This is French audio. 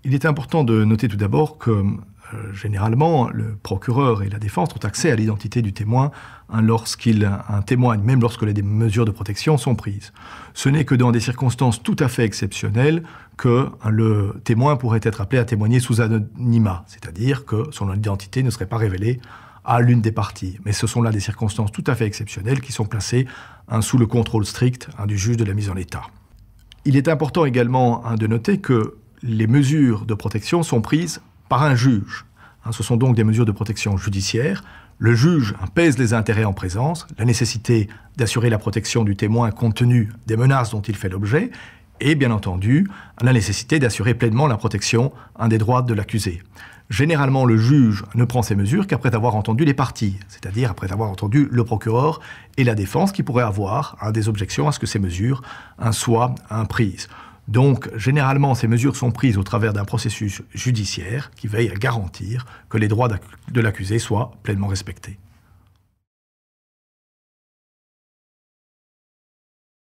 Il est important de noter tout d'abord que, généralement, le procureur et la défense ont accès à l'identité du témoin lorsqu'il témoigne, même lorsque les mesures de protection sont prises. Ce n'est que dans des circonstances tout à fait exceptionnelles que le témoin pourrait être appelé à témoigner sous anonymat, c'est-à-dire que son identité ne serait pas révélée à l'une des parties. Mais ce sont là des circonstances tout à fait exceptionnelles qui sont placées sous le contrôle strict du juge de la mise en état. Il est important également de noter que les mesures de protection sont prises par un juge. Ce sont donc des mesures de protection judiciaire. Le juge pèse les intérêts en présence, la nécessité d'assurer la protection du témoin compte tenu des menaces dont il fait l'objet, et bien entendu, la nécessité d'assurer pleinement la protection des droits de l'accusé. Généralement, le juge ne prend ces mesures qu'après avoir entendu les parties, c'est-à-dire après avoir entendu le procureur et la défense qui pourraient avoir des objections à ce que ces mesures soient prises. Donc, généralement, ces mesures sont prises au travers d'un processus judiciaire qui veille à garantir que les droits de l'accusé soient pleinement respectés.